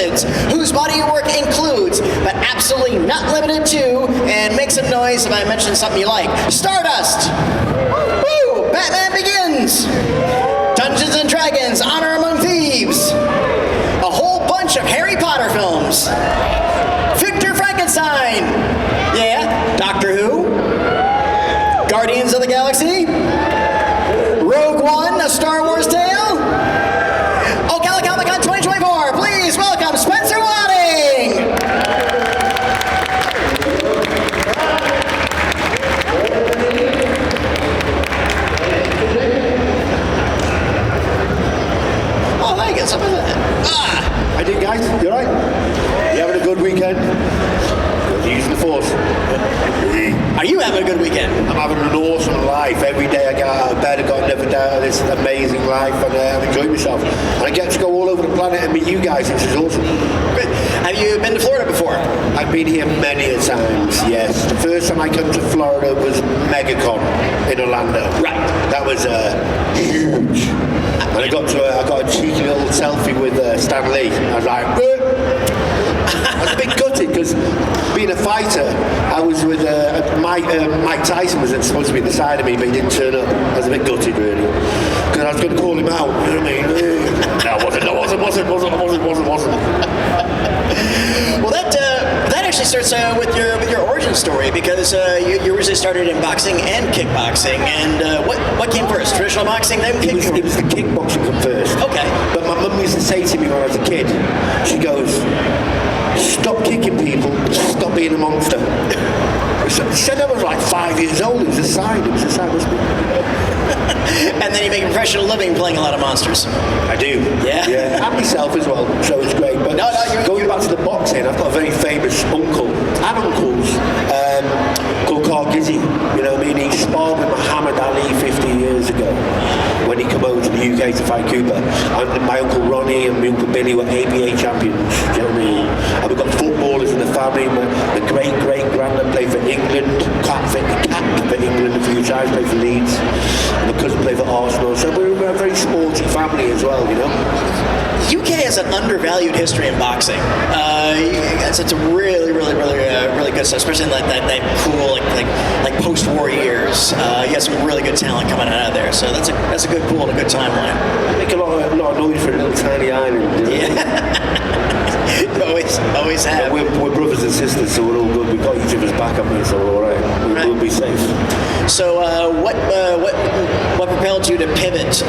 invalids, whose body work includes, but absolutely not limited to, and make some noise if I mention something you like. Stardust! Woo! Batman Begins! Dungeons and Dragons, Honor Among Thieves! A whole bunch of Harry Potter films. Victor Frankenstein! Yeah, Doctor Who? Guardians of the Galaxy? Rogue One, A Star Wars Tale? Ocala Comic Con 2024, please welcome Spencer Wadding! Oh, thank you. How you doing, guys? You alright? You having a good weekend? Good, using the force. Are you having a good weekend? I'm having an awesome life. Every day I get out of bed, I've got another day of this amazing life, and I'm enjoying myself. And I get to go all over the planet and meet you guys, which is awesome. Good. Have you been to Florida before? I've been here many a times, yes. The first time I came to Florida was MegaCon in Orlando. Right. That was huge. And I got a cheeky little selfie with Stan Lee. I was like, I was a bit gutted because being a fighter, I was with Mike Tyson was supposed to be at the side of me, but he didn't turn up. I was a bit gutted, really, because I was going to call him out. You know what I mean? No, wasn't. Well, that actually starts with your origin story, because you originally started in boxing and kickboxing. And what came first? Traditional boxing, then kickboxing? It was the kickboxing come first. Okay. But my mum used to say to me when I was a kid, she goes, "Stop kicking people, stop being a monster." She said I was like 5 years old. It was a sign. And then you make a professional living playing a lot of monsters. I do. Yeah. And myself as well, so it's great. But going back to the boxing, I've got a very famous uncle and uncles called Carl Gizzy. You know what I mean? He sparred with Muhammad Ali 50 years ago when he came over to the UK to fight Cooper. And my uncle Ronnie and my uncle Billy were ABA champions. Do you know what I mean? And we've got footballers in the family. My great-great-granddad played for England, captain for England a few times, played for Leeds. And my cousin played for Arsenal. So we're a very sporty family as well, you know? UK has an undervalued history in boxing. It's a really good stuff, especially in that cool like post-war years. You have some really good talent coming out of there, so that's a good pool and a good timeline. Make a lot of noise for a little tiny island. You know? Yeah. always have. We're brothers and sisters, so we're all good. We've got each other's back up here, so we're all right. We'll be safe. So, what propelled you to pivot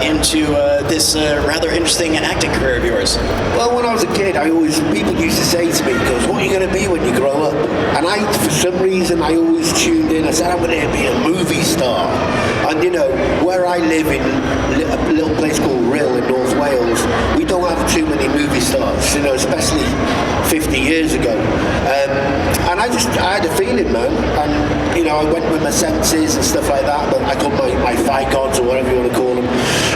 into this rather interesting acting career of yours? Well, when I was a kid, people used to say to me, "What are you going to be when you grow up?" And for some reason, I always tuned in. I said, "I'm going to be a movie star." And you know, where I live in a little place called Rhyl in North Wales, we don't have too many movie stars. You know, especially 50 years ago. And I had a feeling, man. And you know, I went with my senses and stuff like that. But I called my fight gods, or whatever you want to call them.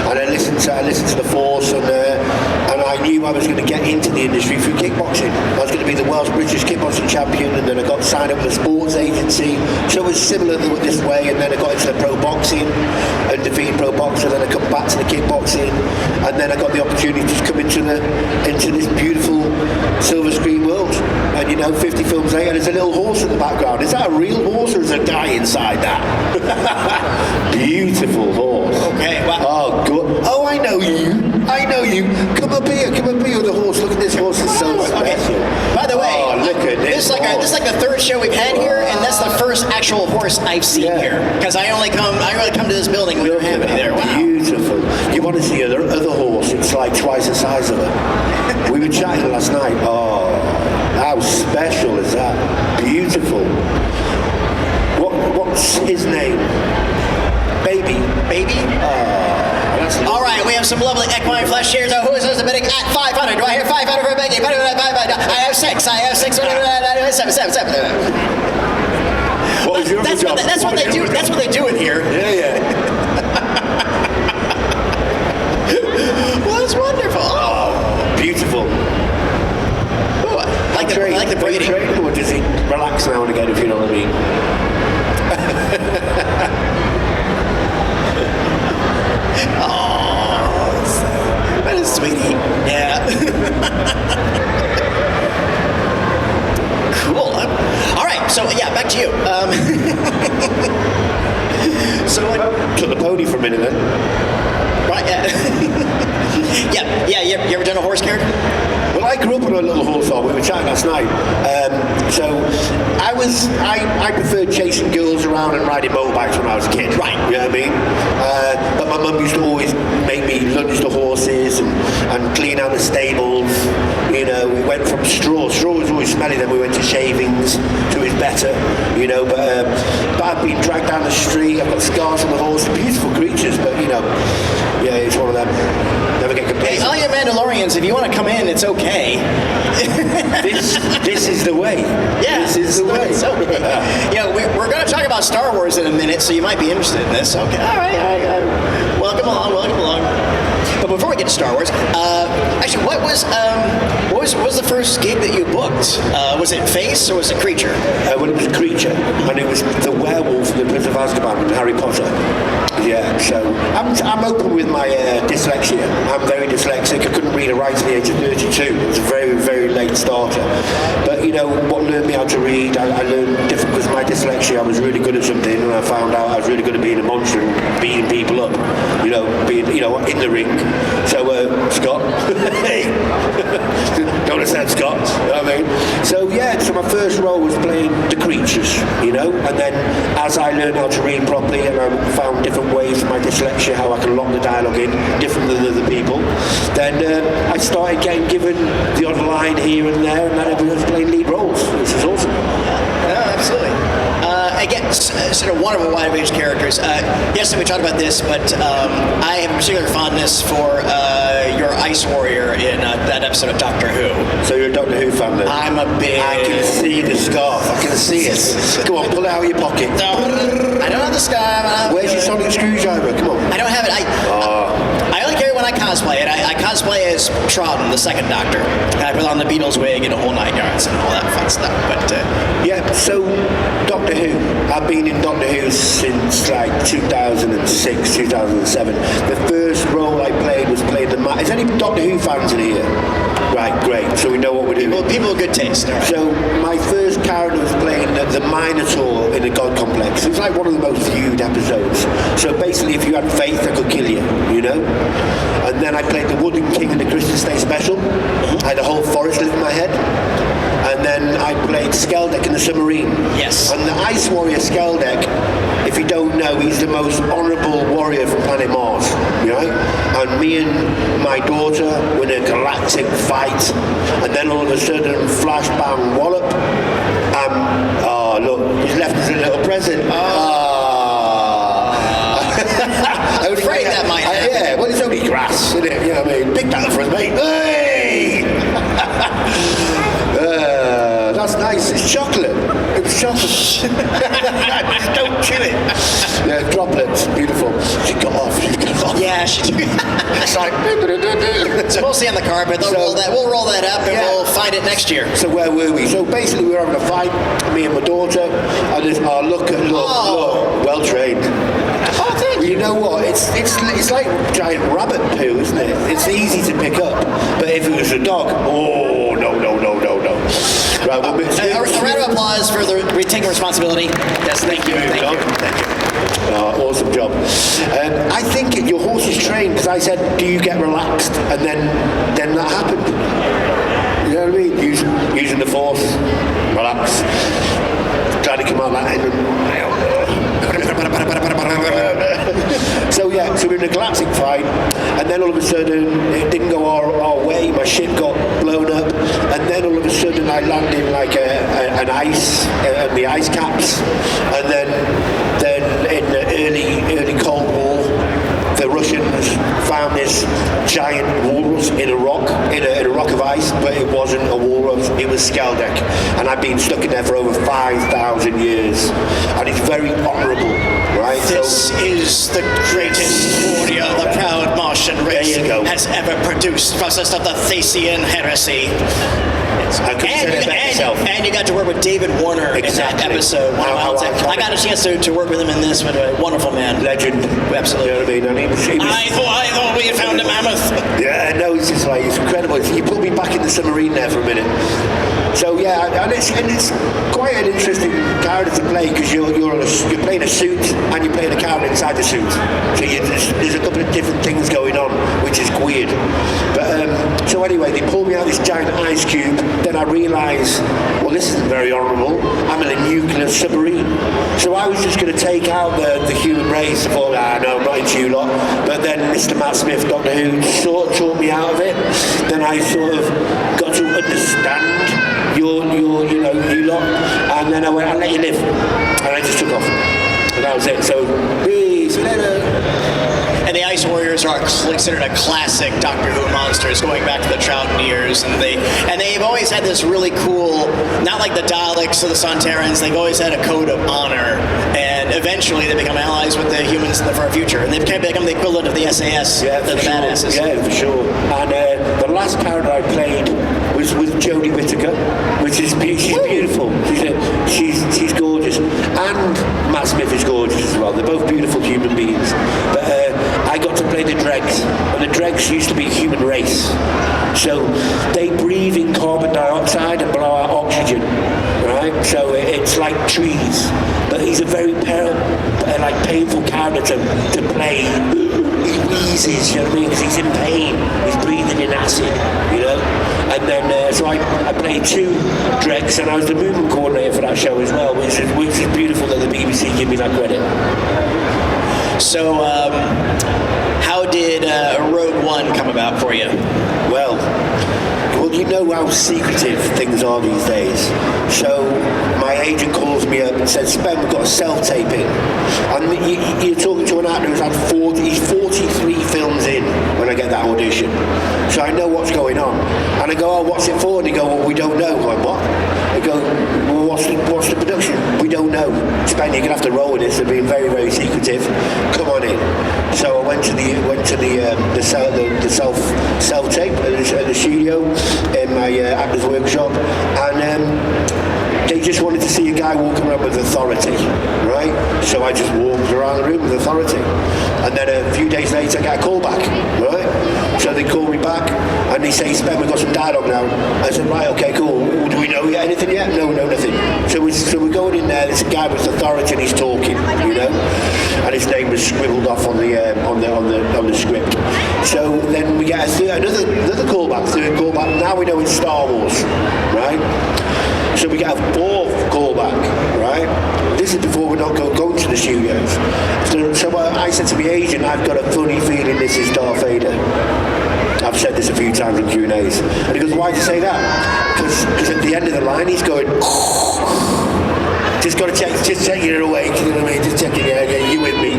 And I listened to the Force, and I knew I was going to get into the industry through kickboxing. I was going to be the Welsh British kickboxing champion, and then I got signed up with a sports agency. So it was similar this way, and then I got into the pro boxing and defeated pro boxer. Then I come back to the kickboxing, and then I got the opportunity to come into this beautiful silver screen world. And you know, 50 films later, there's a little horse in the background. Is that a real horse, or is there a guy inside that? Beautiful horse. Okay. Well. Oh, good. Oh, I know you. Come up here with the horse. Look at this horse, it's so special. Okay. By the way, look at this. This is like the third show we've had here, and that's the first actual horse I've seen here. Because I only come to this building when you have any there. Wow. Beautiful. You want to see the other horse? It's like twice the size of her. We were chatting last night. Oh, how special is that? Beautiful. What's his name? Baby? All right, we have some lovely equine flesh shares. Who is this bidding at 500? Do I hear 500 for Becky? I have six. 7. What was your job? That's what they do. That's what they do in here. Yeah. Well, that's wonderful. Oh, beautiful. Ooh, I like the breeding. Or does he relax now and again, if you know what I mean? Oh, that is sweetie. Yeah. Right, yeah. You ever done a horse character? Well, I grew up on a little horse farm. We were chatting last night. So I preferred chasing girls around and riding motorbikes when I was a kid. Right. You know what I mean? But my mum used to always make me lunge the horses and clean out the stables. You know, we went from straw. Straw was always smelly. Then we went to shavings, so it was better. You know, but I've been dragged down the street. I've got scars on the horse. Beautiful creatures, but you know, yeah, it's one of them. Never get complacent. Hey, all you Mandalorians, if you want to come in, it's okay. This is the way. Yeah, this is the way. It's okay. We're going to talk about Star Wars in a minute, so you might be interested in this. Okay, all right. Welcome along. But before we get to Star Wars, actually, what was the first gig that you booked? Was it Face or was it Creature? Well, it was Creature, and it was the werewolf in the Prince of Azkaban in Harry Potter. Yeah, so I'm open with my dyslexia. I'm very dyslexic. I couldn't read or write at the age of 32. It was a very, very late starter. But you know what learned me how to read? I learned different because of my dyslexia. I was really good at something, and I found out I was really good at being a monster and beating people up. You know, being in the ring. So Scott, hey, don't understand Scott. You know what I mean? So yeah, so my first role was playing the creatures. You know, and then as I learned how to read properly, and I found different ways of my dyslexia, how I can lock the dialogue in, different than other people, then I started getting given the odd line here and there, and then everyone was playing lead roles, which was awesome. Yeah, absolutely. Again, sort of wonderful wide range characters. Yes, we talked about this, but I have a particular fondness for your Ice Warrior in that episode of Doctor Who. So you're a Doctor Who fan then? I'm a big... I can see the scarf. I can see it. Come on, pull it out of your pocket. I don't have the scarf. Where's your sonic screwdriver? Come on. I don't have it. I only carry it when I cosplay it. I cosplay as Troughton, the second Doctor. And I put on the Beatles wig and a whole 9 yards and all that fun stuff. But yeah, so Doctor Who. I've been in Doctor Who since like 2006, 2007. The first role I played was playing the... Is there any Doctor Who fans in here? Right, great. So we know what we're doing. People with good taste. Right. So my first character was playing the Minotaur in the God Complex. It was like one of the most viewed episodes. So basically, if you had faith, I could kill you, you know? And then I played the Wooden King in the Christmas Day special. I had a whole forest live in my head. And then I played Skeldek in the Submarine. Yes. And the Ice Warrior Skeldek, if you don't know, he's the most honourable warrior from planet Mars, you know? And me and my daughter were in a galactic fight, and then all of a sudden, flash bang wallop. Look, he's left us a little present. I was afraid that might happen. Yeah, well, it's only grass, isn't it? You know what I mean? Big battle for us, mate. Hey! That's nice. It's chocolate. It's chocolate. Just don't chew it. Yeah, droplets. Beautiful. She got off. Yeah, she did. It's like... So we'll see on the carpet. We'll roll that up and we'll find it next year. So where were we? So basically we were having a fight, me and my daughter, and look, well trained. Oh, thank you. You know what? It's like giant rabbit poo, isn't it? It's easy to pick up, but if it was a dog, no. Right, a round of applause for taking responsibility. Yes, thank you. Thank you. Awesome job. I think your horse is trained because I said, do you get relaxed? And then that happened. You know what I mean? Using the force, relax. Trying to come out that end. So we're in a galactic fight, and then all of a sudden it didn't go our way. My ship got blown up, and then all of a sudden I landed like an ice, the ice caps, and then in the early Cold War, the Russians found this giant walrus in a rock of ice, but it wasn't a walrus, it was Skeldek, and I've been stuck in there for over 5,000 years, and it's very honourable, right? This is the greatest warrior the proud Martian race has ever produced, processed of the Thasian heresy. And you got to work with David Warner in that episode. I got a chance to work with him in this, but a wonderful man. Legend. Absolutely. You know what I mean? I thought we had found a mammoth. Yeah, no, it's incredible. You put me back in the submarine there for a minute. So yeah, and it's quite an interesting character to play because you're playing a suit and you're playing a character inside the suit. So there's a couple of different things going on, which is weird. But so anyway, they pulled me out this giant ice cube. Then I realised, well, this isn't very honourable. I'm in a nuclear submarine. So I was just going to take out the human race. I thought, no, I'm not into you lot. But then Mr. Matt Smith, Doctor Who, sort of talked me out of it. Then I sort of got to understand you lot. And then I went, I'll let you live. And I just took off. And that was it. So, peace, later. And the Ice Warriors are considered a classic Doctor Who monsters going back to the Troughton years, and they've always had this really cool, not like the Daleks or the Sontarans, they've always had a code of honor, and eventually they become allies with the humans in the far future, and they've kind of become the equivalent of the SAS, the badasses. Yeah, for sure. And the last character I played was with Jodie Whittaker, which is she's beautiful. She's gorgeous, and Matt Smith is gorgeous as well. They're both beautiful human beings. But I got to play the dregs, and the dregs used to be a human race. So they breathe in carbon dioxide and blow out oxygen, right? So it's like trees. But he's a very painful character to play. He wheezes, you know what I mean? Because he's in pain. He's breathing in acid, you know? And then, so I played 2 dregs, and I was the movement coordinator for that show as well, which is beautiful that the BBC give me that credit. So, how did Rogue One come about for you? Well, you know how secretive things are these days. So my agent calls me up and says, "Ben, we've got a self-taping." And you're talking to an actor who's had 43 films in when I get that audition. So I know what's going on. And I go, "Oh, what's it for?" And they go, "Well, we don't know." I'm like, "What?" They go, "Well, what's the production?" "We don't know." "Ben, you're gonna have to roll with this. They're being very, very secretive. Come on in." So I went to the self-tape at the studio in my actor's workshop, and they just wanted to see a guy walking around with authority, right? So I just walked around the room with authority. And then a few days later, I got a call back, right? So they call me back, and they say, "Ben, we've got some dialogue now." I said, "Right, okay, cool. Do we know anything yet?" "No, nothing." So we're going in there, there's a guy with authority, and he's talking, you know? And his name was scribbled off on the script. So then we get another third callback. Now we know it's Star Wars, right? So we get a 4th callback, right? This is before we're not going to the studios. So I said to my agent, "I've got a funny feeling this is Darth Vader." I've said this a few times in Q&As. And he goes, "Why do you say that?" Because at the end of the line, he's going, just got to check you're awake, you know what I mean? Just checking, yeah, you with me.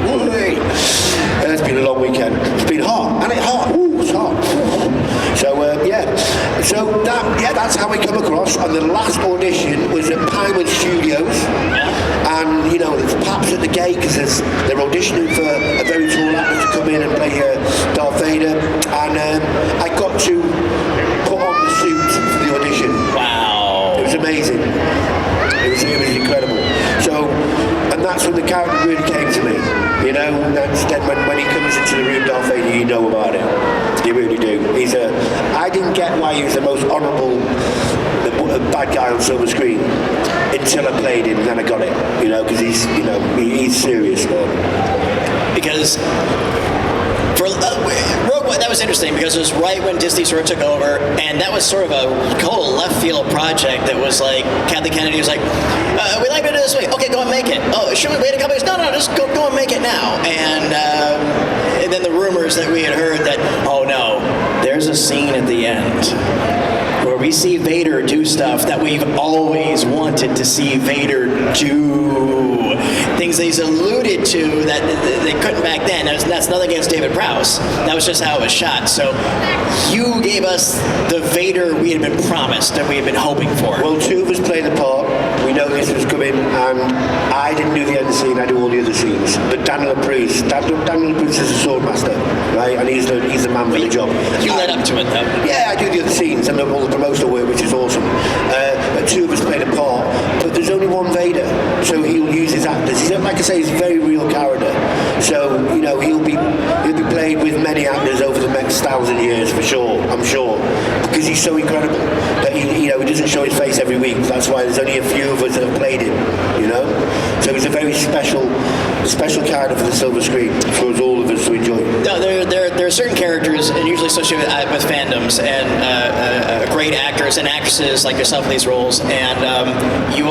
It's been a long weekend. It's been hot, and it's hot. Ooh, it's hot. So that's how we come across. And the last audition was at Pinewood Studios, and there's paps at the gate because they're auditioning for a very tall actor to come in and play Darth Vader, and I got to put on the suit for the audition. Wow! It was amazing. It was incredible. So, and that's when the character really came to me. That's then when he comes into the room, Darth Vader, you know about it. You really do. I didn't get why he was the most honourable bad guy on silver screen until I played him, and then I got it. Because he's serious, man. Because for Rogue One, that was interesting because it was right when Disney sort of took over, and that was sort of a total left field project that was like, Kathleen Kennedy was like, "We like to do this way. Okay, go and make it. Oh, should we wait a couple days? No, just go and make it now." And then the rumors that we had heard that, oh no, there's a scene at the end where we see Vader do stuff that we've always wanted to see Vader do. Things that he's alluded to that they couldn't back then. That's nothing against David Prowse. That was just how it was shot. So you gave us the Vader we had been promised, that we had been hoping for. Well, 2 of us played the part. We know this was coming, and I didn't do the end scene. I do all the other scenes. But Daniel Priest is a sword master, right? And he's the man for the job. You led up to it, though. Yeah, I do the other scenes and all the promotional work, which is awesome. But 2 of us played a part, but there's only one Vader, so he'll use his actors. He's, like I say, he's a very real character. So, you know, he'll be played with many actors over the next 1,000 years for sure, I'm sure, because he's so incredible that he doesn't show his face every week. That's why there's only a few of us that have played him, you know. So he's a very special character for the silver screen for us all of us to enjoy. No, there are certain characters, and usually associated with fandoms, and great actors and actresses like yourself in these roles, and you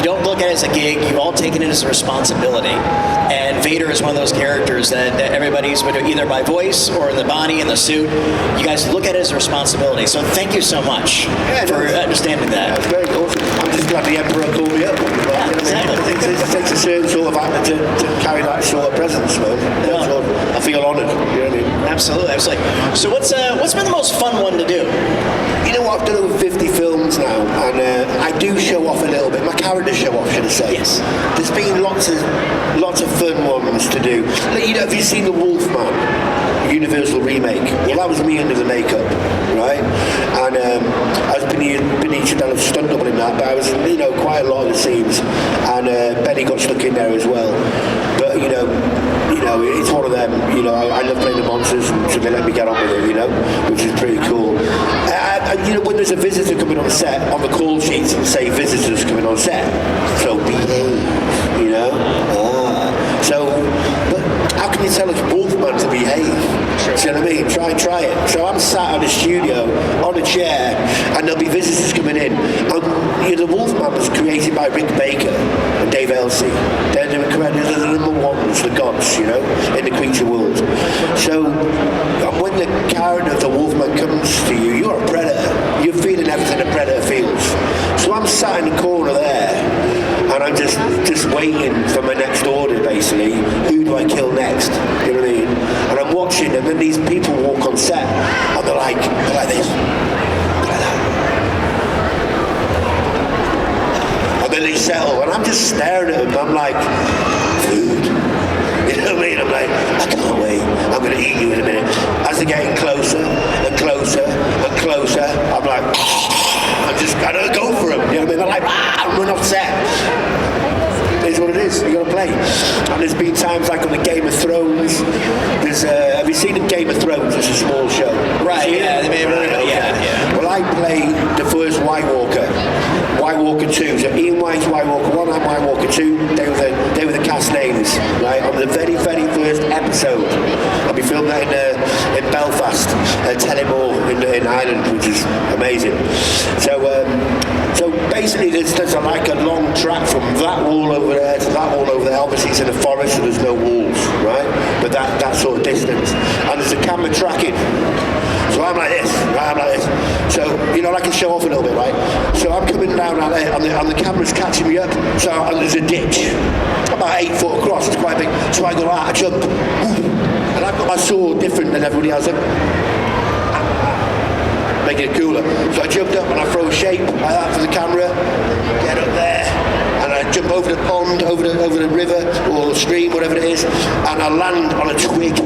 don't look at it as a gig, you've all taken it as a responsibility. And Vader is one of those characters that everybody's either by voice or in the body, in the suit. You guys look at it as a responsibility. So thank you so much for understanding that. That's very awesome. I'm just glad the Emperor called me up. Yeah, exactly. It takes a certain sort of actor to carry that sort of presence, man. Yeah. So I feel honoured. You know what I mean? Absolutely. So what's been the most fun one to do? You know what, I've done over 50 films now, and I do show off a little bit. My characters show off, should I say. Yes. There's been lots of fun ones to do. You know, have you seen the Wolfman Universal remake? Well, that was me under the makeup, right? And I was Benicio del stunt double in that, but I was, you know, quite a lot of the scenes, and Benny got stuck in there as well. But you know, it's one of them. You know, I love playing the monsters, and so they let me get on with it. You know, which is pretty cool. You know, when there's a visitor coming on set, on the call sheets and say visitors coming on set, so behave. You know, but how can you tell a Wolfman to behave? Sure. Do you know what I mean? Try it. So I'm sat in a studio on a chair, and there'll be visitors coming in. And you know, the Wolfman was created by Rick Baker and Dave Elsey. They're the number ones, the gods, you know, in the creature world. So when the character of the Wolfman comes to you, you're a predator. You're feeling everything a predator feels. So I'm sat in the corner there, and I'm just waiting for my next order, basically. Who do I kill next? You know what I mean? And I'm watching, and then these people walk on set, and they're like this, like that. And then they settle, and I'm just staring at them. I'm like, food. You know what I mean? I'm like, I can't wait. I'm going to eat you in a minute. As they're getting closer and closer and closer, I'm like, I don't go for them. You know what I mean? They're like, run off set. It is what it is. You got to play. And there's been times like on the Game of Thrones. Have you seen the Game of Thrones? It's a small show. Right. Yeah. Yeah. Well, I played the first White Walker. White Walker 2. So Ian White's White Walker 1 and White Walker 2. They were the cast names. Right. On the very, very first episode. I'll be filming that in Belfast, Tullamore in Ireland, which is amazing. So basically, there's like a long track from that wall over there to that wall over there. Obviously, it's in a forest, so there's no walls, right? But that sort of distance, and there's a camera tracking. So I'm like this, right? I'm like this. So you know, I can show off a little bit, right? So I'm coming down out there, and the camera's catching me up. So and there's a ditch, about 8 foot across. It's quite big. So I go out, I jump, and I've got my sword different than everybody else. Making it cooler. So I jumped up and I throw a shape like that for the camera, get up there, and I jump over the pond, over the river or the stream, whatever it is, and I land on a twig,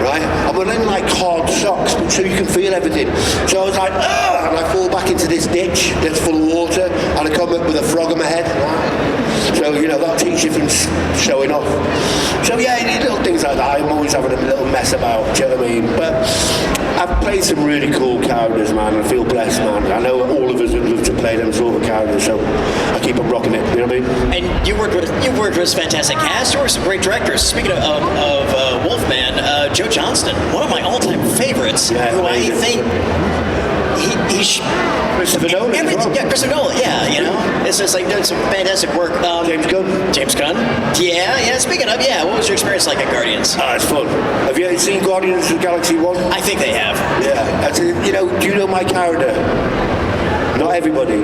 right? I'm wearing like hard socks, so you can feel everything. So I was like, oh, and I fall back into this ditch that's full of water, and I come up with a frog on my head. So, you know, that'll teach you from showing off. So, yeah, little things like that. I'm always having a little mess about, do you know what I mean? But I've played some really cool characters, man. I feel blessed, man. I know all of us would love to play them sort of characters, so I keep on rocking it, you know what I mean? And you've worked with a fantastic cast. You worked with some great directors. Speaking of Wolfman, Joe Johnston, one of my all-time favorites, who I think he's Christopher Nolan. Yeah, Christopher Nolan. Yeah, you know, it's just like doing some fantastic work. James Gunn. Yeah. Speaking of, what was your experience like at Guardians? It's fun. Have you seen Guardians of the Galaxy 1? I think they have. Yeah. You know, do you know my character? Not everybody.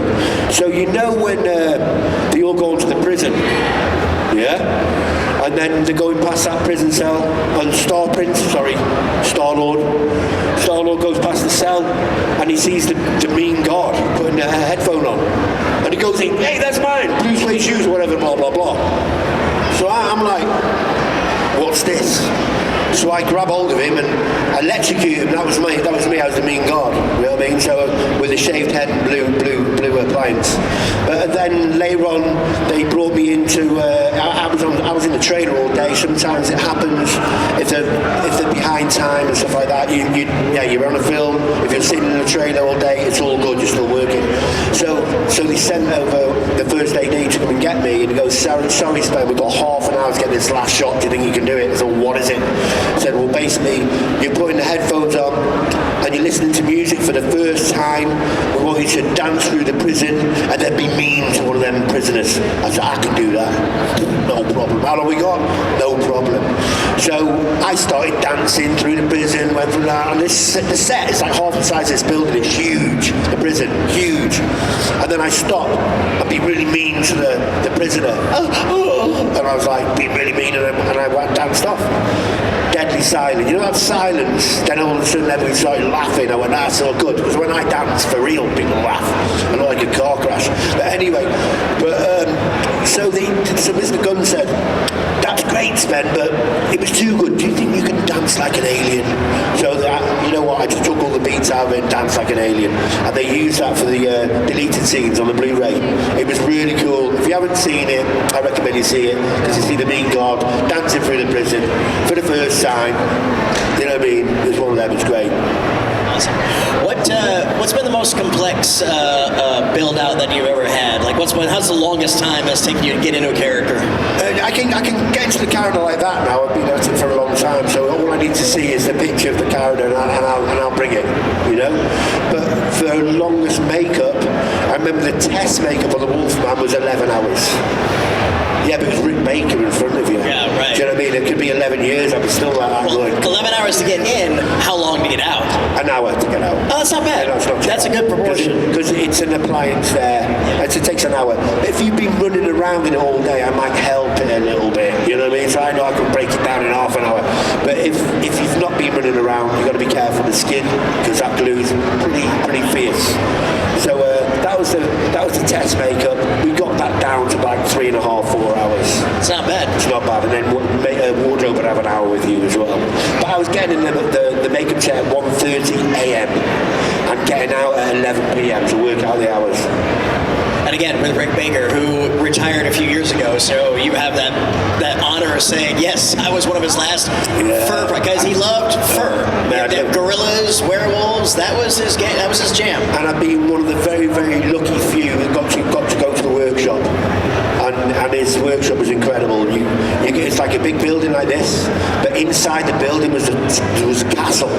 So you know when they all go into the prison, and then they're going past that prison cell, and Star-Lord goes past the cell, and he sees the mean guard putting a headphone on, and he goes in, hey, that's mine, blue suede shoes or whatever, blah blah blah. So I'm like, what's this? So I grab hold of him and electrocute him. That was me. I was the mean god. You know what I mean? So with a shaved head and blue appliance. But then later on, they brought me into. I was in the trailer all day. Sometimes it happens if they're behind time and stuff like that. You're on a film. If you're sitting in the trailer all day, it's all good. You're still working. So they sent over the first AD to come and get me, and he goes, sorry, Stan, we've got half an hour to get this last shot. Do you think you can do it? I said, what is it? I said, well, basically, you're putting the headphones on and you're listening to music for the first time. We want you to dance through the prison and then be mean to one of them prisoners. I said, I can do that. No problem. How long we got? No problem. So I started dancing through the prison, went from that, and the set is like half the size of this building. It's huge. The prison, huge. And then I stopped and be really mean to the prisoner. And I was like, being really mean, and I danced off. Deadly silent. You know that silence? Then all of a sudden everybody started laughing. I went, that's so good. Because when I dance for real, people laugh. I know like a car crash. But anyway, so Mr. Gunn said, that's great, Sven, but it was too good. Do you think you can dance like an alien? So you know what, I just took all the beats out of it and danced like an alien. And they used that for the deleted scenes on the Blu-ray. It was really cool. If you haven't seen it, I recommend you see it, because you see the mean god dancing through the prison for the first time. You know what I mean? It was one of them. It's great. Awesome. What's been the most complex build out that you've ever had? Like, how's the longest time it's taken you to get into a character? I can get into the character like that now. I've been at it for a long time, so all I need to see is the picture of the character, and I'll bring it. You know. But for the longest makeup, I remember the test makeup on the Wolfman was 11 hours. Yeah, but it was Rick Baker in front of you. Yeah, right. Do you know what I mean? It could be 11 years, I'd be still like that. Well, 11 hours to get in, how long to get out? An hour to get out. Oh, that's not bad. Yeah, no, it's not that's a good proportion. Because it's an appliance there. Yeah. It takes an hour. But if you've been running around in it all day, I might help it a little bit. You know what I mean? So I know I can break it down in half an hour. But if you've not been running around, you've got to be careful of the skin, because that glue's pretty fierce. So that was the test makeup. We got that down to like 3.5, 4 hours. It's not bad. It's not bad. And then wardrobe would have an hour with you as well. But I was getting in the makeup chair at 1:30 a.m. and getting out at 11 p.m. to work out the hours. And again, with Rick Baker, who retired a few years ago, so you have that honor of saying, yes, I was one of his last fur, because he loved fur. Gorillas, werewolves, that was his jam. And I've been one of the very, very lucky few who got to go to the workshop. And his workshop was incredible. It's like a big building like this, but inside the building was a castle.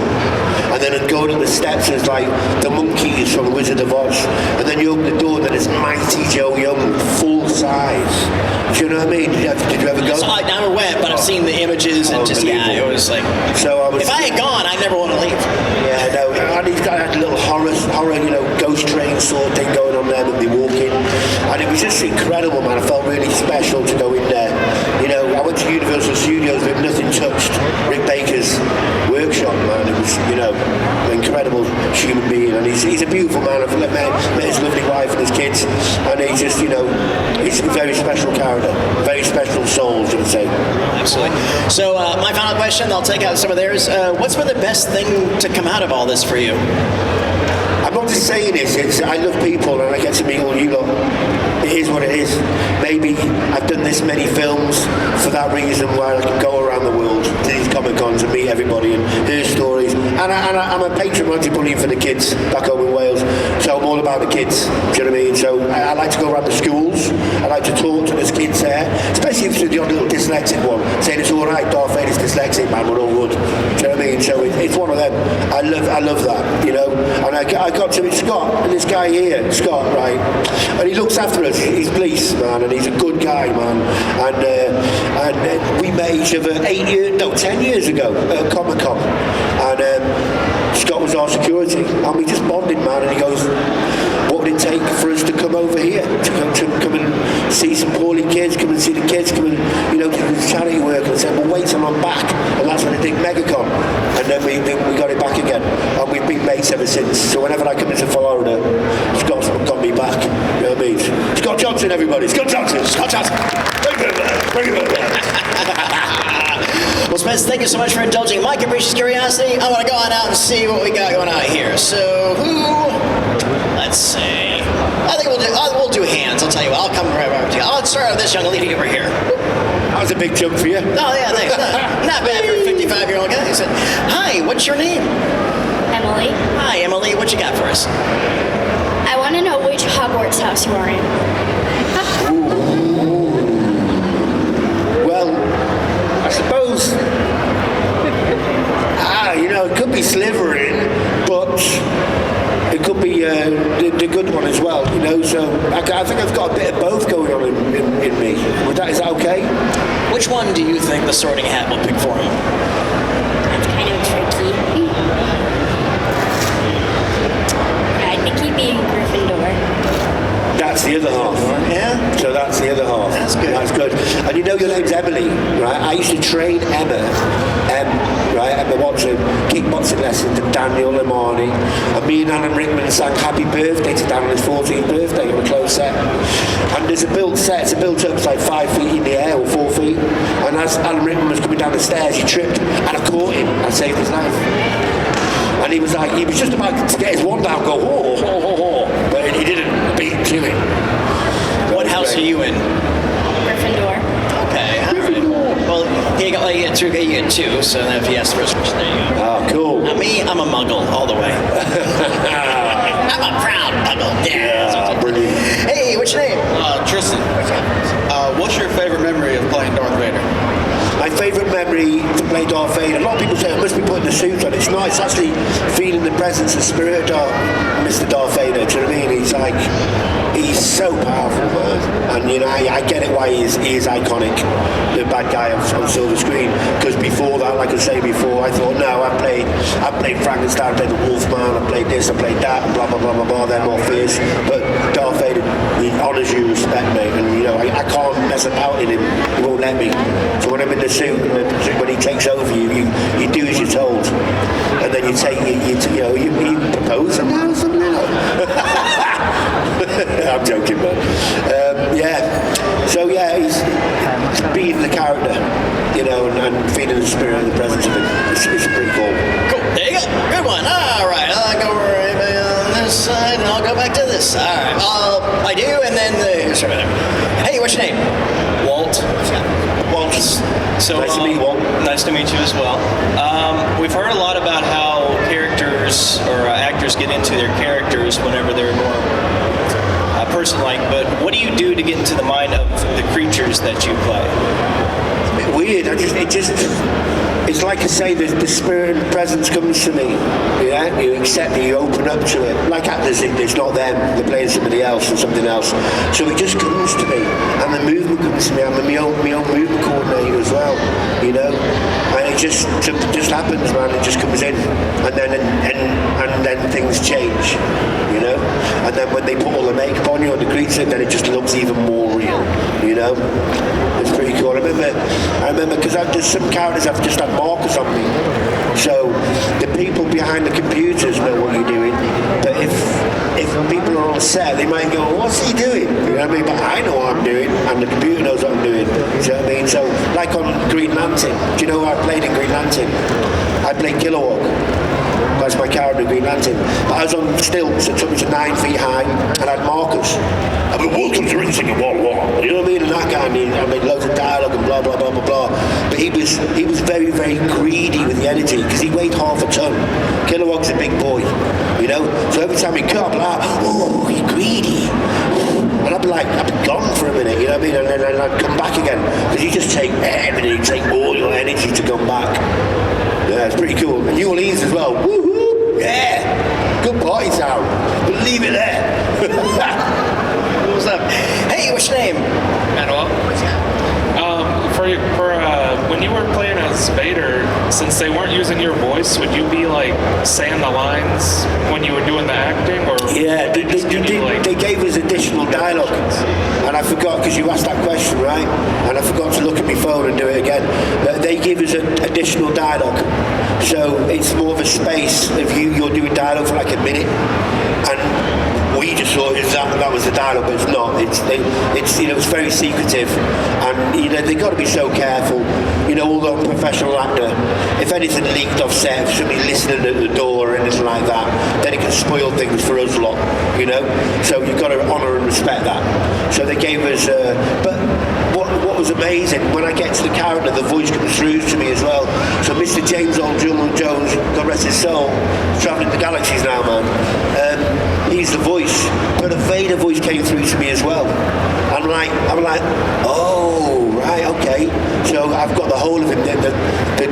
And then going up the steps, there's like the monkeys from Wizard of Oz. And then you open the door, and there's Mighty Joe Young, full size. Do you know what I mean? Did you ever go? So I never went, but I've seen the images, and it was like. So if I had gone, I'd never want to leave. Yeah, no. And he's got a little horror, ghost train sort of thing going on there with me walking, and it was just incredible, man. I felt really special to go in there. You know, I went to Universal Studios with nothing touched Rick Baker's workshop, man. It was, an incredible human being, and he's a beautiful man. I've met his lovely wife and his kids, and he's just, he's a very special character, very special soul, should I say. Absolutely. So my final question, I'll take out some of theirs. What's been the best thing to come out of all this for you? I'm not just saying this, I love people and I get to meet all you lot. It is what it is. Maybe I've done this many films for that reason, where I can go around the world to these Comic Cons and meet everybody and hear stories. And I'm a patriotic bully for the kids back home in Wales, so I'm all about the kids. Do you know what I mean? So I like to go around the schools. I like to talk to the kids there, especially if it's the odd little dyslexic one, saying it's all right, Darth Vader's dyslexic, man, we're all good. Do you know what I mean? So it's one of them. I love that, And I got to meet Scott, and this guy here, Scott, right? And he looks after us. He's police, man, and he's a good guy, man. And we met each other 10 years ago at Comic Con. And Scott was our security, and we just bonded, man. And he goes, what would it take for us to come over here, to come and see some poorly kids, come and see the kids, come and, do the charity work? And I said, well, wait till I'm back. And that's when I did MegaCon. And then we got it back again. And we've been mates ever since. So whenever I come into Florida, Scott's got me back. You know what I mean? Scott Johnson, everybody. Scott Johnson. Scott Johnson. Bring it over there. Well, Spence, thank you so much for indulging my capricious curiosity. I want to go on out and see what we got going on here. So, let's see. I think we'll do hands. I'll tell you what. I'll come right over to you. I'll start with this young lady over here. That was a big jump for you. Oh, yeah, thanks. Not bad for a 55-year-old guy. He said, hi, what's your name? Emily, Hi, Emily. What you got for us? I want to know which Hogwarts house you are in. Well, I suppose, it could be Slytherin, but it could be the good one as well, so I think I've got a bit of both going on in me. Is that okay? Which one do you think the Sorting Hat will pick for him? That's kind of tricky. I think he'd be in Gryffindor. That's the other half. Yeah? So that's the other half. That's good. That's good. And you know your name's Emily, right? I used to train Emma, Emma Watson, kickboxing lessons to Daniel and Marnie. And me and Alan Rickman sang Happy Birthday to Daniel's 14th birthday on a closed set. And there's a built set, it's a built up, it's like 5 feet in the air or 4 feet. And as Alan Rickman was coming down the stairs, he tripped and I caught him. I saved his life. And he was just about to get his wand out and go, ho, ho, ho, ho. But he didn't beat to it. What house are you in? Gryffindor. Okay, all right. Well, you get two, so then if he asks the first question, there you go. Oh, cool. Me, I'm a muggle, all the way. I'm a proud muggle. Yeah. Brilliant. Hey, what's your name? Tristan, what's your favorite memory of playing Darth Vader? My favourite memory to play Darth Vader, a lot of people say it must be putting the suit on. It's not, it's actually feeling the presence and spirit of Mr. Darth Vader, do you know what I mean? He's so powerful, man. And I get it why he is iconic, the bad guy on silver screen. Because before that, like I say before, I thought, no, I played Frankenstein, I played the Wolfman, I played this, I played that, and blah, blah, blah, blah, blah, they're more fierce. But Darth Vader, he honours you, respect me, and I can't mess about in him, he won't let me. So when I'm in the suit, and when he takes over you do as you're told. And then you propose and now something else. I'm joking, man. So he's being the character, and feeling the spirit and the presence of it. It's pretty cool. Cool. There you go. Good one. All right. I'll go right on this side, and I'll go back to this side. I do, and then sorry about that. Hey, what's your name? Walt. Walt. So, Nice to meet you, Walt. Nice to meet you as well. We've heard a lot about how characters or actors get into their characters whenever they're more person-like, but what do you do to get into the mind of the creatures that you play? It's a bit weird. It's like I say, the spirit and presence comes to me. Yeah, you accept it, you open up to it. Like actors, it's not them; they're playing somebody else or something else. So it just comes to me, and the movement comes to me. I'm my own movement coordinator as well, And it just happens, man. It just comes in, and then things change, And then when they put all the makeup on you and the creature, then it just looks even more real, It's pretty cool. I remember because there's some characters I've just had markers on me. So the people behind the computers know what you're doing. But if people are on set, they might go, what's he doing? You know what I mean? But I know what I'm doing, and the computer knows what I'm doing. Do you know what I mean? So, like on Green Lantern, do you know who I played in Green Lantern? I played Kilowog. That's my character in Green Lantern. But I was on stilts, so it took me to 9 feet high, and I had markers. I mean, welcome to rinsing and wall. You know what I mean? And that guy, I made loads of dialogue and blah, blah, blah, blah, blah. But he was very, very greedy with the energy, because he weighed half a ton. Kilowog's a big boy, So every time he cut, I'd be like, oh, you're greedy. And I'd be gone for a minute, you know what I mean? And then I'd come back again, because you just take everything, you take all your energy to come back. Yeah, it's pretty cool. And New Orleans as well. Woohoo! Yeah! Good party town. But leave it there. What's up? Hey, what's your name? Manuel. When you were playing as Vader, since they weren't using your voice, would you be saying the lines when you were doing the acting, or yeah, they gave us additional dialogue, and I forgot because you asked that question, right? And I forgot to look at my phone and do it again. But they give us additional dialogue, so it's more of a space of you're doing dialogue for a minute, and we just thought that was the dialogue, but it's not. It's you know, it's very secretive, and you know, they've got to be so careful. You know, although I'm a professional actor, if anything leaked off set, if somebody listening at the door or anything like that, then it can spoil things for us lot. You know, so you've got to honour and respect that. So they gave us, but what was amazing, when I get to the character, the voice comes through to me as well. So Mr. James Earl Jones, God rest his soul, travelling the galaxies now, man. He's the voice, but a Vader voice came through to me as well. I'm like, oh, right, okay. So I've got the whole of him. The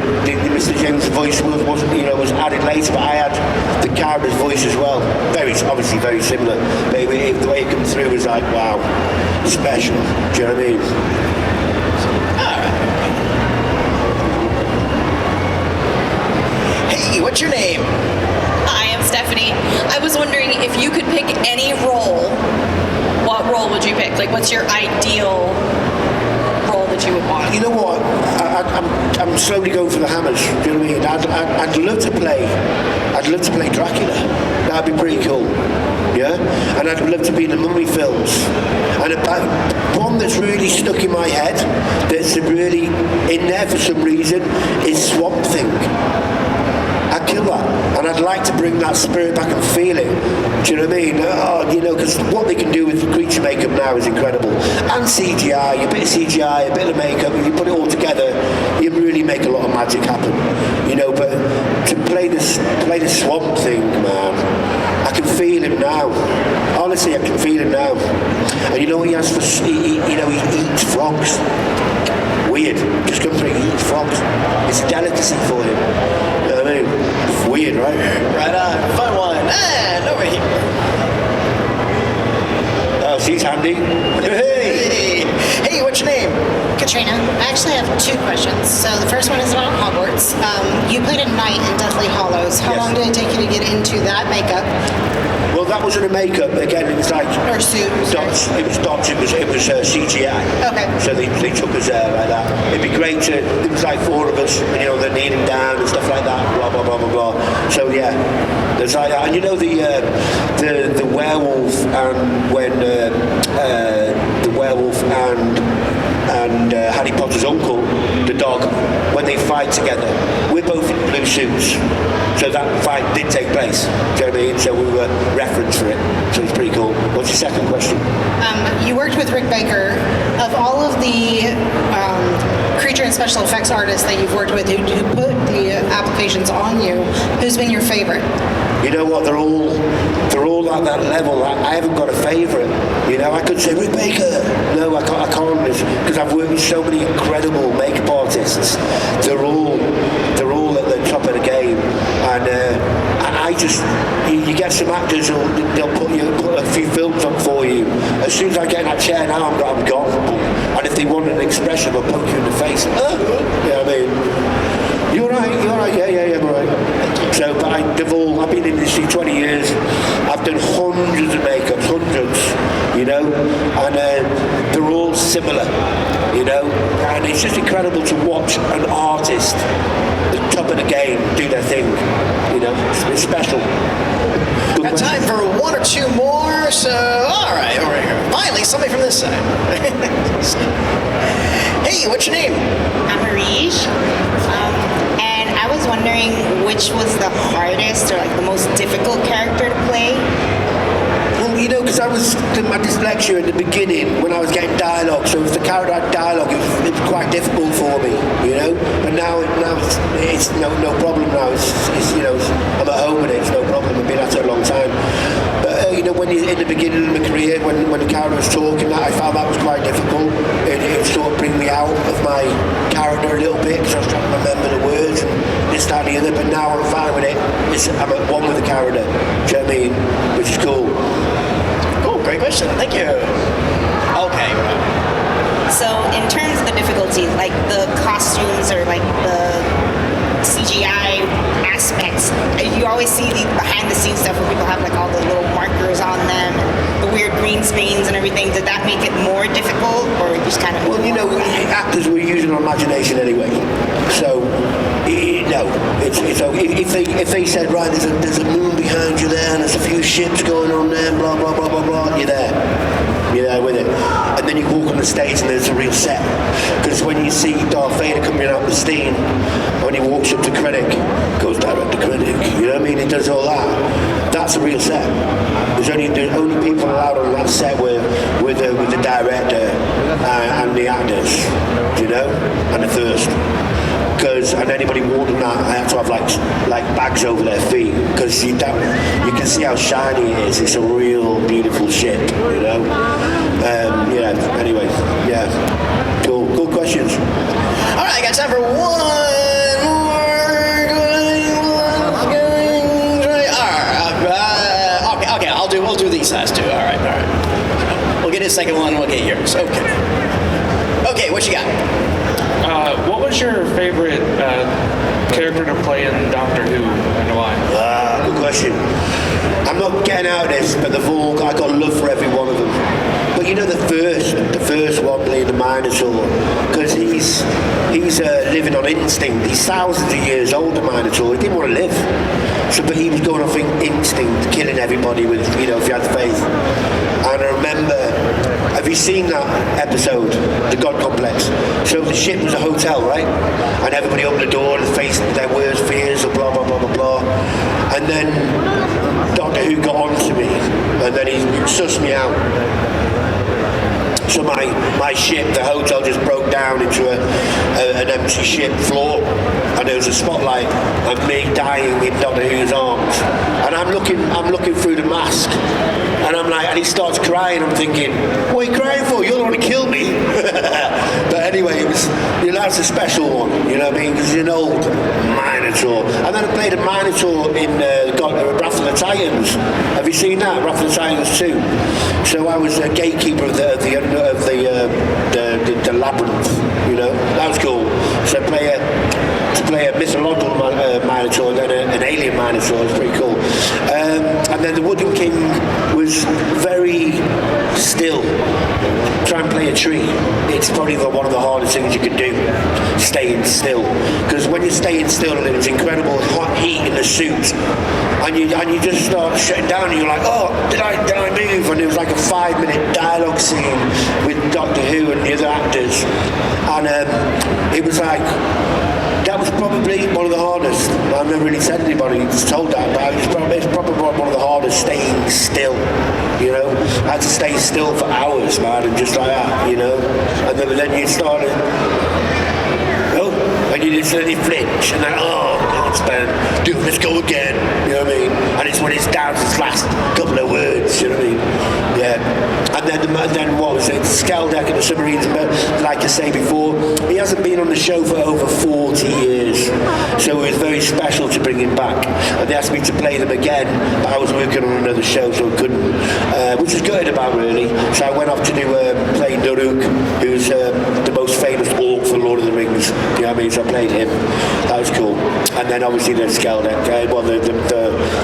Mr. James' voice was added later, but I had the character's voice as well. Obviously very similar. But the way it comes through was like, wow, special. Do you know what I mean? Hey, what's your name? Hi, I'm Stephanie. I was wondering if you could pick any role, what role would you pick? Like, what's your ideal role that you would want? You know what? I'm slowly going for the hammers. Do you know what I mean? I'd love to play Dracula. That'd be pretty cool. Yeah, and I'd love to be in the Mummy films. And one that's really stuck in my head, that's really in there for some reason, is Swamp Thing. I'd kill that, and I'd like to bring that spirit back and feel it. Do you know what I mean? Oh, you know, because what they can do with creature makeup now is incredible, and CGI. A bit of CGI, a bit of makeup, and you put it all together, you really make a lot of magic happen. You know, but to play this Swamp Thing, man, I can feel him now. Honestly, I can feel him now. And you know what he has for? He eats frogs. Weird. Just come through, he eats frogs. It's a delicacy for him. You know what I mean? It's weird, right? Right on. Fun one. And over here. Oh, she's handy. Hey! Hey, what's your name? Katrina, I actually have two questions. So the first one is about Hogwarts. You played a knight in Deathly Hallows. How Yes. long did it take you to get into that makeup? Well, that wasn't a makeup. Again, it was like Or suit? dots. It was dots. It was CGI. Okay. So they took us there like that. It'd be great to. There was like four of us, and you know, they're kneeling down and stuff like that. Blah blah blah blah blah. So yeah, there's like that. And you know the werewolf, and when the werewolf and Harry Potter's uncle, the dog, when they fight together, we're both in blue suits. So that fight did take place. Do you know what I mean? So we were referenced for it. So it's pretty cool. What's your second question? You worked with Rick Baker. Of all of the creature and special effects artists that you've worked with who put the applications on you, who's been your favorite? You know what? They're all at that level. I haven't got a favourite. You know, I could say Rick Baker. No, I can't because I've worked with so many incredible makeup artists. They're all at the top of the game, and I just you get some actors they'll put a few films up for you. As soon as I get in that chair now, I'm gone. And if they want an expression, they'll poke you in the face. You know what I mean? You're right, yeah, I'm all right. So, but I've been in the industry 20 years, I've done hundreds of makeups, you know, and they're all similar, you know, and it's just incredible to watch an artist at the top of the game do their thing, you know, it's special. Good Got question. time for one or two more, so all right, over here. Finally, somebody from this side. Hey, what's your name? I'm Harish, and I was wondering which was the hardest or like the most difficult character to play. Well, you know, because I was my dyslexia in the beginning when I was getting dialogue. So if the character had dialogue, it was quite difficult for me, you know. But now it's no problem now. It's you know, I'm at home with it. It's no problem. I've been at it a long time. But you know, when you in the beginning of my career, when the character was talking, I found that was quite difficult. It sort of bring me out of my character a little bit because I was trying to remember the words and this, that, and the other. But now I'm fine with it. I'm at one with the character. Do you know what I mean? Which is cool. Cool, great question. Thank you. Okay. So in terms of the difficulty, like the costumes or like the CGI aspects, you always see the behind the scenes stuff where people have like all the little markers on them and the weird green screens and everything. Did that make it more difficult or just kind of? Well, you know, actors were using our imagination anyway. So No, it's if they said, right, there's a moon behind you there, and there's a few ships going on there, blah blah blah blah blah, you're there with it. And then you walk on the stage and there's a real set. Because when you see Darth Vader coming out the steam, when he walks up to Krennic, goes direct to Krennic, you know what I mean? He does all that. That's a real set. There's only people allowed on that set with the director and the actors, you know, and the first. And anybody more than that, I have to have like bags over their feet, because you can see how shiny it is. It's a real beautiful ship, you know. Anyway, yeah, cool questions. All right, I got time for one more. Okay, we'll do these last two. All right. We'll get his second one. We'll get yours. Okay, what you got? What was your favorite character to play in Doctor Who, and why? Good question. I'm not getting out of this, but I got love for every one of them. But you know the first one playing the Minotaur, because he's living on instinct. He's thousands of years old, the Minotaur. He didn't want to live, but he was going off instinct, killing everybody with, you know, if you had faith. And I remember, have you seen that episode, The God Complex? So the ship was a hotel, right? And everybody opened the door and faced their worst fears or blah, blah, blah, blah, blah. And then Doctor Who got on to me, and then he sussed me out. So my ship, the hotel, just broke down into an empty ship floor, and there was a spotlight of me dying in Doctor Who's arms. And I'm looking through the mask, and I'm like, and he starts crying. I'm thinking, what are you crying for? You're the one who killed me. But anyway, that's a special one, you know what I mean? Because he's an old Minotaur. And then I played a Minotaur in Wrath of the Titans. Have you seen that? Wrath of the Titans 2. So I was a gatekeeper of the labyrinth, you know. That was cool. So to play a mythological Minotaur and then an alien Minotaur was pretty cool. And then the Wooden King was very still. Try and play a tree. It's probably one of the hardest things you can do, staying still. Because when you're staying still, it's incredible hot heat in the suit, and you just start shutting down, and you're like, oh, did I move? And it was like a 5-minute dialogue scene with Doctor Who and the other actors, and it was like, that was probably one of the hardest. I've never really said to anybody just told that, but it's probably one of the hardest, staying still, you know. I had to stay still for hours, man, and just like that, you know. And then you started, and you suddenly flinch, and then, oh, God, man, dude, let's go again, you know what I mean? And it's when it's down to its last couple of words, you know what I mean? Yeah. And then what was it? Skeldeck and the Submarines, like I say before, he hasn't been on the show for over 40 years, so it was very special to bring him back. And they asked me to play them again, but I was working on another show, so I couldn't, which is good about, really. So I went off to do play Nuruk, who's the most famous orc for Lord of the Rings, you know what I mean? So I played him. That was cool. And then obviously the Skeldeck,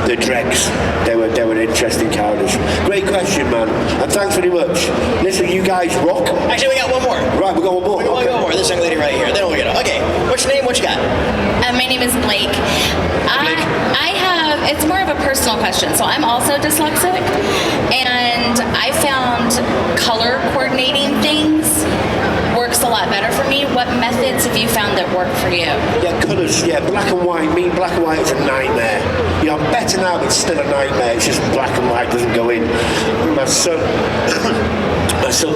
the Dregs, they were interesting characters. Great question, man, and thanks very much. Listen, you guys rock. Actually, we got one more. Right, we got one more. We got one more. This young lady right here. Then we'll get it. Okay, what's your name? What you got? My name is Blake. It's more of a personal question. So I'm also dyslexic, and I found color coordinating things works a lot better for me. What methods have you found that work for you? Yeah, colours, yeah, black and white. Black and white is a nightmare. You know, I'm better now, but it's still a nightmare. It's just black and white doesn't go in. My son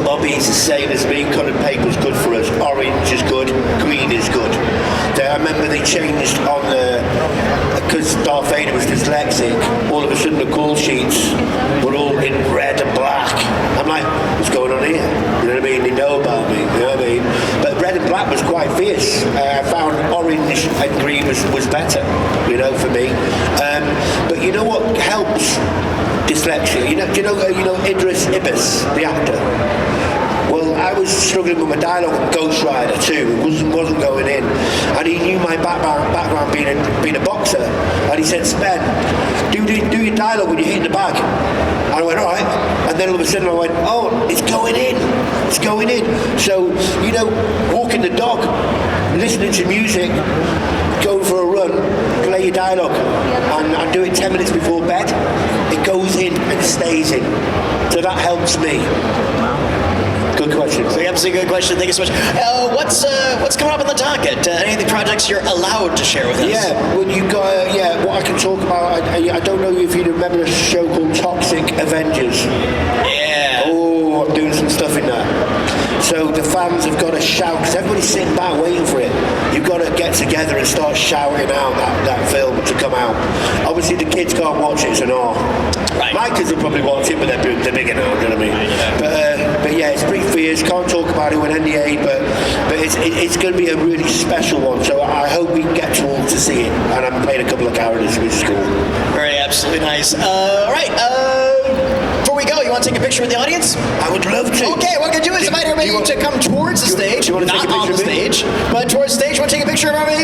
Bobby is the same as me. Coloured paper is good for us. Orange is good. Green is good. I remember they changed on because Darth Vader was dyslexic, all of a sudden the call sheets were all in red and black. I'm like, what's going on here? You know what I mean? They know about me, you know what I mean? But red and black was quite fierce. I found orange and green was better, you know, for me. But you know what helps dyslexia? Do you know Idris Ibis, the actor? Well, I was struggling with my dialogue on Ghost Rider too. It wasn't going in, and he knew my background being a boxer, and he said, "Spen, do your dialogue when you hit the bag." And I went, all right, and then all of a sudden I went, oh, it's going in. So walking the dog, listening to music, go for a run, play your dialogue, and I do it 10 minutes before bed. It goes in and stays in. So that helps me. Good question. Absolutely good question. Thank you so much. What's coming up on the docket? Any of the projects you're allowed to share with us? Yeah, well, you got what I can talk about. I don't know if you remember a show called Toxic Avengers. Yeah. Oh, I'm doing some stuff in that. So the fans have got to shout because everybody's sitting back waiting for it. You've got to get together and start shouting out that film to come out. Obviously, the kids can't watch it, so no. Right. My kids will probably watch it, but they're bigger now. Do you know what I mean? But yeah, it's pretty fierce. Can't talk about it with NDA, but it's going to be a really special one. So I hope we get to all to see it. And I'm playing a couple of characters, which is cool. Very absolutely nice. All right. Before we go, you want to take a picture with the audience? I would love to. Okay, what we're going to do is invite everybody to come towards the stage. Do you want to Not take a on picture the of me? stage, but towards the stage. Want to take a picture of everybody